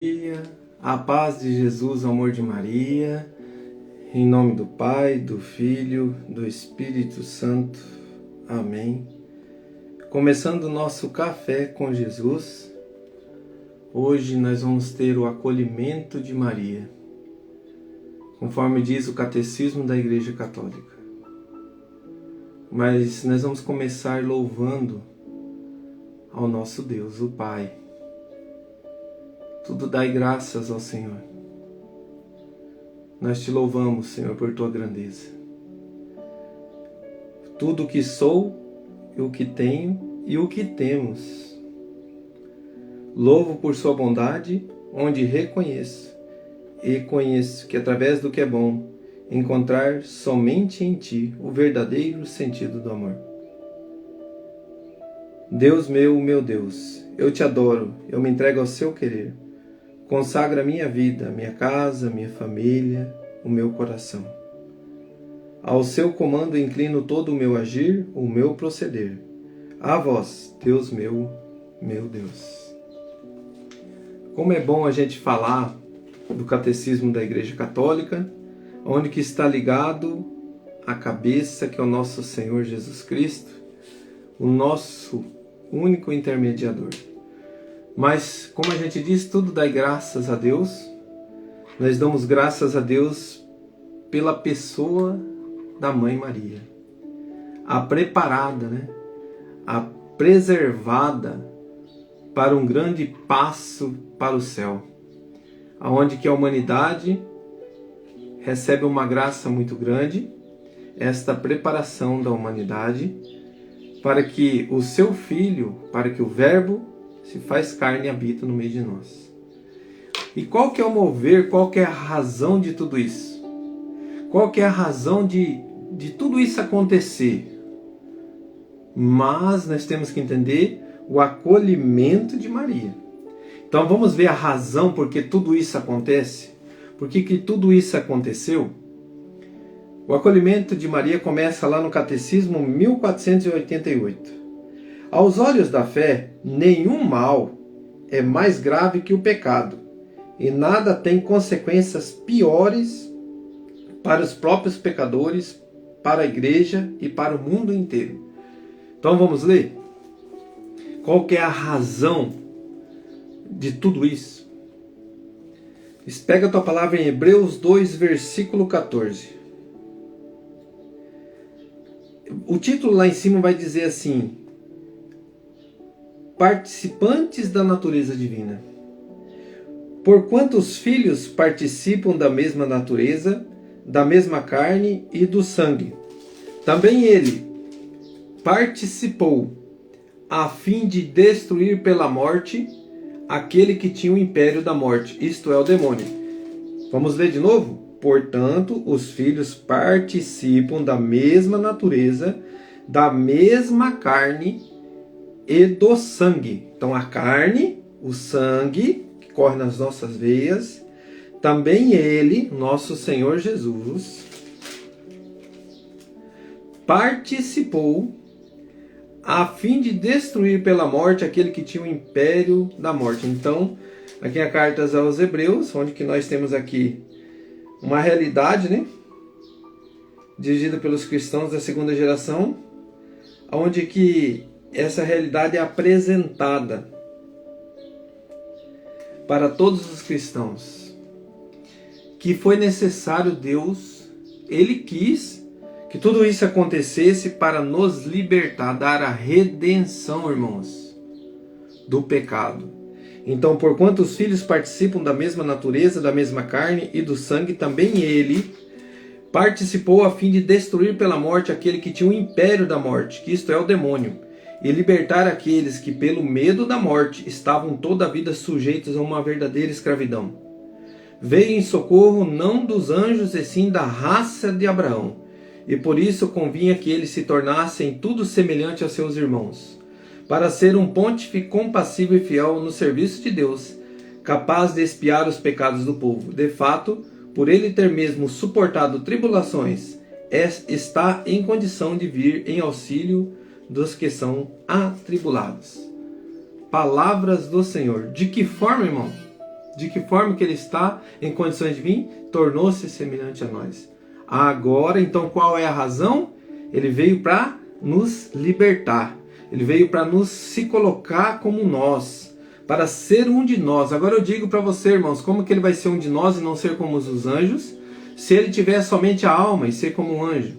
Dia, a paz de Jesus, o amor de Maria, em nome do Pai, do Filho, do Espírito Santo. Amém. Começando o nosso Café com Jesus, hoje nós vamos ter o acolhimento de Maria, conforme diz o Catecismo da Igreja Católica. Mas nós vamos começar louvando ao nosso Deus, o Pai. Tudo dai graças ao Senhor. Nós te louvamos, Senhor, por tua grandeza. Tudo o que sou, o que tenho e o que temos. Louvo por sua bondade, onde reconheço e conheço que através do que é bom, encontrar somente em ti o verdadeiro sentido do amor. Deus meu Deus, eu te adoro, eu me entrego ao seu querer. Consagra a minha vida, minha casa, minha família, o meu coração. Ao seu comando inclino todo o meu agir, o meu proceder. A vós, Deus meu Deus. Como é bom a gente falar do Catecismo da Igreja Católica, onde que está ligado a cabeça, que é o nosso Senhor Jesus Cristo, o nosso único intermediador. Mas, como a gente diz, tudo dá graças a Deus. Nós damos graças a Deus pela pessoa da Mãe Maria. A preparada, a preservada para um grande passo para o céu. Onde que a humanidade recebe uma graça muito grande, esta preparação da humanidade, para que o seu Filho, para que o Verbo se faz carne e habita no meio de nós. E qual que é o mover, qual que é a razão de tudo isso? Qual que é a razão de tudo isso acontecer? Mas nós temos que entender o acolhimento de Maria. Então vamos ver a razão por que tudo isso acontece? Por que tudo isso aconteceu? O acolhimento de Maria começa lá no Catecismo 1488. Aos olhos da fé, nenhum mal é mais grave que o pecado, e nada tem consequências piores para os próprios pecadores, para a igreja e para o mundo inteiro. Então vamos ler? Qual que é a razão de tudo isso? Pega a tua palavra em Hebreus 2, versículo 14. O título lá em cima vai dizer assim: participantes da natureza divina. Porquanto os filhos participam da mesma natureza, da mesma carne e do sangue, também ele participou, a fim de destruir pela morte aquele que tinha o império da morte, isto é, o demônio. Vamos ler de novo? Portanto, os filhos participam da mesma natureza, da mesma carne e do sangue. Então a carne, o sangue que corre nas nossas veias, também ele, nosso Senhor Jesus, participou a fim de destruir pela morte aquele que tinha o império da morte. Então, aqui a carta aos Hebreus, onde que nós temos aqui uma realidade, dirigida pelos cristãos da segunda geração, onde que essa realidade é apresentada para todos os cristãos, que foi necessário Deus, Ele quis que tudo isso acontecesse para nos libertar, dar a redenção, irmãos, do pecado. Então, porquanto os filhos participam da mesma natureza, da mesma carne e do sangue, também ele participou a fim de destruir pela morte aquele que tinha o império da morte, que isto é, o demônio, e libertar aqueles que pelo medo da morte estavam toda a vida sujeitos a uma verdadeira escravidão. Veio em socorro não dos anjos, e sim da raça de Abraão, e por isso convinha que ele se tornasse em tudo semelhante a seus irmãos, para ser um pontífice compassivo e fiel no serviço de Deus, capaz de expiar os pecados do povo. De fato, por ele ter mesmo suportado tribulações, está em condição de vir em auxílio dos que são atribulados. Palavras do Senhor. De que forma, irmão? De que forma que ele está em condições de vir? Tornou-se semelhante a nós. Agora, então, qual é a razão? Ele veio para nos libertar. Ele veio para nos se colocar como nós, para ser um de nós. Agora eu digo para você, irmãos, como que ele vai ser um de nós e não ser como os anjos, se ele tiver somente a alma e ser como um anjo?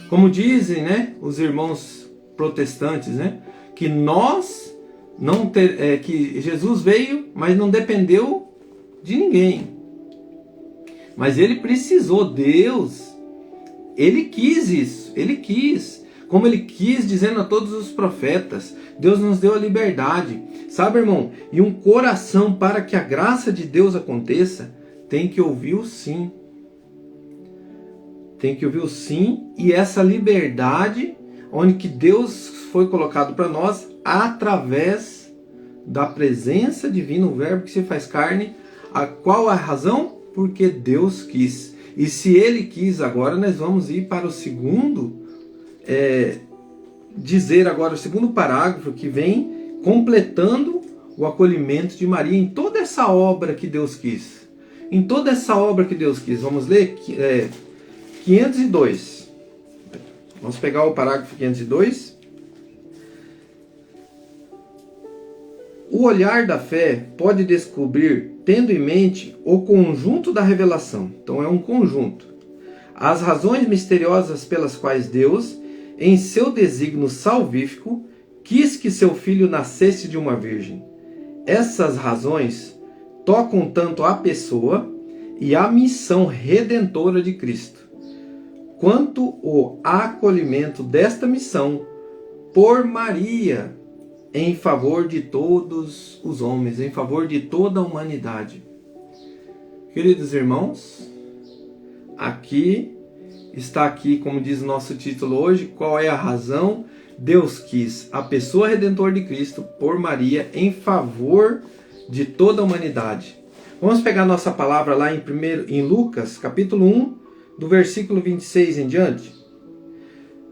Como dizem, né, os irmãos protestantes, né, que nós não que Jesus veio, mas não dependeu de ninguém. Mas ele precisou, Deus, ele quis isso, ele quis. Como ele quis, dizendo a todos os profetas, Deus nos deu a liberdade. Sabe, irmão, e um coração para que a graça de Deus aconteça, tem que ouvir o sim. Tem que ouvir o sim, e essa liberdade, onde que Deus foi colocado para nós, através da presença divina, o verbo que se faz carne. Qual a razão? Porque Deus quis. E se ele quis, agora nós vamos ir para o segundo, dizer agora o segundo parágrafo que vem completando o acolhimento de Maria em toda essa obra que Deus quis. Em toda essa obra que Deus quis. Vamos ler 502. Vamos pegar o parágrafo 502. O olhar da fé pode descobrir, tendo em mente o conjunto da revelação. Então é um conjunto. As razões misteriosas pelas quais Deus, em seu desígnio salvífico, quis que seu filho nascesse de uma virgem. Essas razões tocam tanto a pessoa e a missão redentora de Cristo, quanto o acolhimento desta missão por Maria em favor de todos os homens, em favor de toda a humanidade. Queridos irmãos, está aqui, como diz o nosso título hoje, qual é a razão? Deus quis a pessoa redentora de Cristo por Maria em favor de toda a humanidade. Vamos pegar nossa palavra lá em Lucas, capítulo 1, do versículo 26 em diante,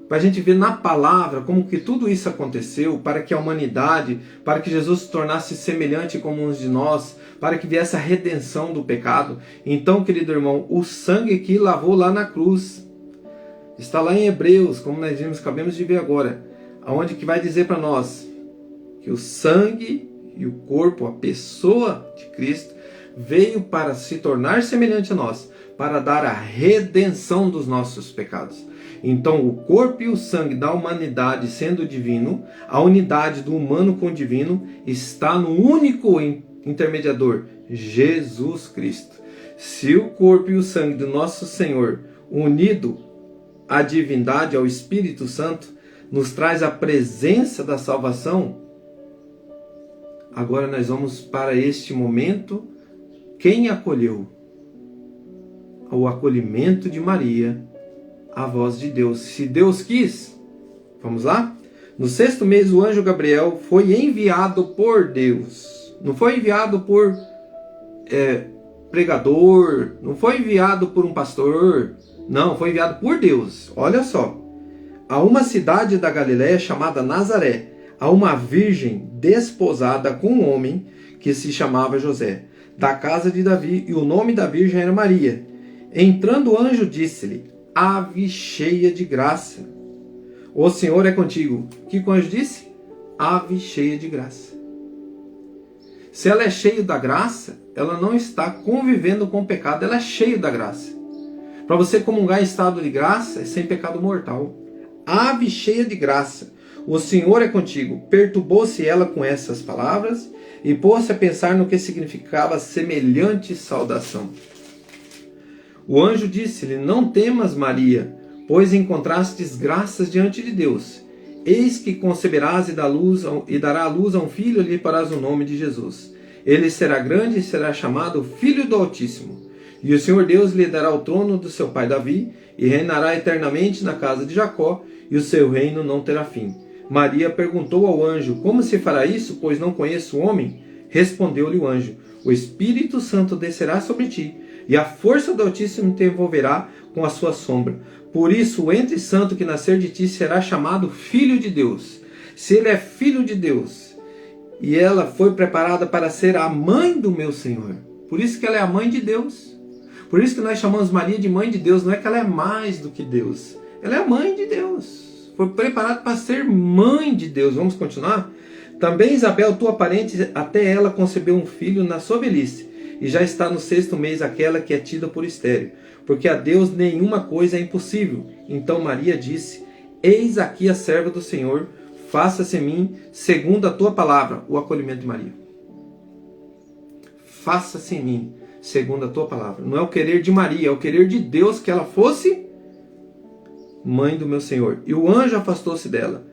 para a gente ver na palavra como que tudo isso aconteceu, para que a humanidade, para que Jesus se tornasse semelhante como uns de nós, para que viesse a redenção do pecado. Então, querido irmão, o sangue que lavou lá na cruz, está lá em Hebreus, como nós vimos, acabamos de ver agora, aonde que vai dizer para nós que o sangue e o corpo, a pessoa de Cristo, veio para se tornar semelhante a nós, para dar a redenção dos nossos pecados. Então, o corpo e o sangue da humanidade sendo divino, a unidade do humano com o divino, está no único intermediador, Jesus Cristo. Se o corpo e o sangue do nosso Senhor, unido à divindade, ao Espírito Santo, nos traz a presença da salvação, agora nós vamos para este momento. Quem acolheu? O acolhimento de Maria, a voz de Deus. Se Deus quis, vamos lá? No 6º mês, o anjo Gabriel foi enviado por Deus. Não foi enviado por pregador, não foi enviado por um pastor, não, foi enviado por Deus. Olha só, a uma cidade da Galiléia chamada Nazaré, a uma virgem desposada com um homem que se chamava José, da casa de Davi, e o nome da virgem era Maria. Entrando o anjo, disse-lhe: Ave cheia de graça, o Senhor é contigo. O que o anjo disse? Ave cheia de graça. Se ela é cheia da graça, ela não está convivendo com o pecado, ela é cheia da graça. Para você comungar em estado de graça, é sem pecado mortal. Ave cheia de graça, o Senhor é contigo. Perturbou-se ela com essas palavras e pôs-se a pensar no que significava semelhante saudação. O anjo disse-lhe: Não temas, Maria, pois encontrastes graças diante de Deus. Eis que conceberás e dará à luz a um filho, e lhe porás o nome de Jesus. Ele será grande e será chamado Filho do Altíssimo. E o Senhor Deus lhe dará o trono do seu pai Davi, e reinará eternamente na casa de Jacó, e o seu reino não terá fim. Maria perguntou ao anjo: Como se fará isso, pois não conheço o homem? Respondeu-lhe o anjo: O Espírito Santo descerá sobre ti, e a força do Altíssimo te envolverá com a sua sombra. Por isso, o ente santo que nascer de ti será chamado Filho de Deus. Se ele é Filho de Deus, e ela foi preparada para ser a mãe do meu Senhor, Por isso que ela é a mãe de Deus. Por isso que nós chamamos Maria de mãe de Deus. Não é que ela é mais do que Deus. Ela é a mãe de Deus. Foi preparada para ser mãe de Deus. Vamos continuar? Também Isabel, tua parente, até ela concebeu um filho na sua velhice. E já está no 6º mês aquela que é tida por estéril. Porque a Deus nenhuma coisa é impossível. Então Maria disse: eis aqui a serva do Senhor. Faça-se em mim segundo a tua palavra. O acolhimento de Maria. Faça-se em mim segundo a tua palavra. Não é o querer de Maria, é o querer de Deus que ela fosse mãe do meu Senhor. E o anjo afastou-se dela.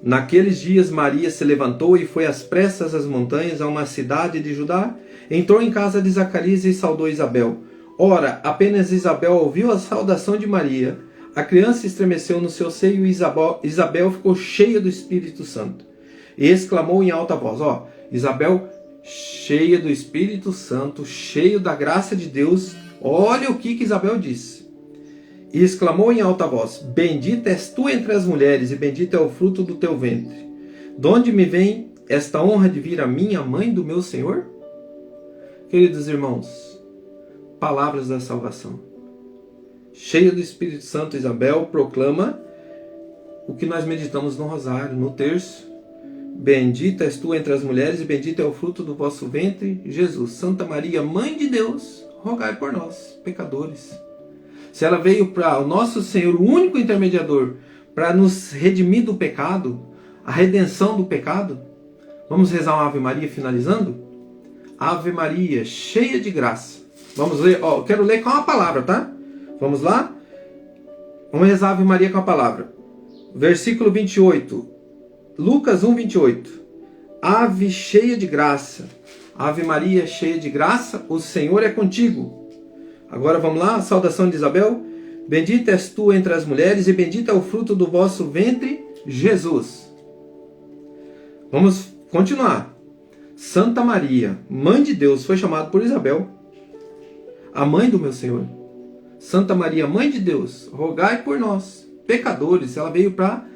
Naqueles dias Maria se levantou e foi às pressas às montanhas, a uma cidade de Judá. Entrou em casa de Zacarias e saudou Isabel. Ora, apenas Isabel ouviu a saudação de Maria. A criança estremeceu no seu seio e Isabel ficou cheia do Espírito Santo. E exclamou em alta voz. Isabel, cheia do Espírito Santo, cheia da graça de Deus. Olha o que Isabel disse. E exclamou em alta voz: bendita és tu entre as mulheres, e bendito é o fruto do teu ventre. De onde me vem esta honra de vir a mim, a mãe do meu Senhor? Queridos irmãos, palavras da salvação. Cheia do Espírito Santo, Isabel proclama o que nós meditamos no rosário, no terço. Bendita és tu entre as mulheres, e bendito é o fruto do vosso ventre, Jesus. Santa Maria, Mãe de Deus, rogai por nós, pecadores. Se ela veio para o nosso Senhor, o único intermediador, para nos redimir do pecado, a redenção do pecado, vamos rezar uma Ave Maria finalizando? Ave Maria, cheia de graça. Vamos ler, eu quero ler com a palavra, tá? Vamos lá? Vamos rezar Ave Maria com a palavra. Versículo 28. Lucas 1, 28. Ave cheia de graça. Ave Maria, cheia de graça, o Senhor é contigo. Agora vamos lá, a saudação de Isabel. Bendita és tu entre as mulheres, e bendito é o fruto do vosso ventre, Jesus. Vamos continuar. Santa Maria, Mãe de Deus, foi chamada por Isabel, a mãe do meu Senhor. Santa Maria, Mãe de Deus, rogai por nós, pecadores. Ela veio para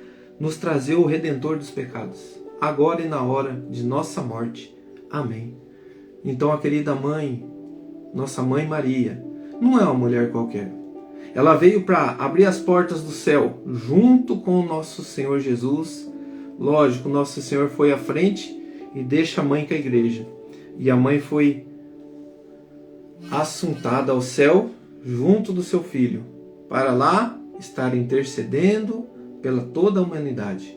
nos trazer o Redentor dos pecados, agora e na hora de nossa morte. Amém. Então a querida mãe, nossa mãe Maria, não é uma mulher qualquer. Ela veio para abrir as portas do céu, junto com o nosso Senhor Jesus. Lógico, nosso Senhor foi à frente e deixa a mãe com a igreja. E a mãe foi assuntada ao céu, junto do seu filho, para lá estar intercedendo pela toda a humanidade.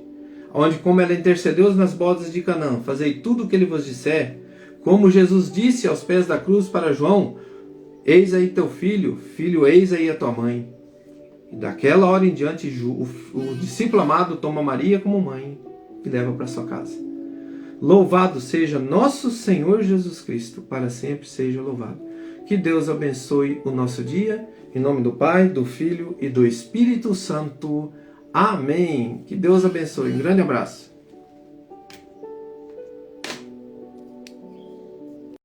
Onde, como ela intercedeu nas bodas de Canaã, fazei tudo o que ele vos disser, como Jesus disse aos pés da cruz para João: eis aí teu filho, filho, eis aí a tua mãe. E daquela hora em diante, o discípulo amado toma Maria como mãe e leva para sua casa. Louvado seja nosso Senhor Jesus Cristo, para sempre seja louvado. Que Deus abençoe o nosso dia, em nome do Pai, do Filho e do Espírito Santo. Amém. Que Deus abençoe. Um grande abraço.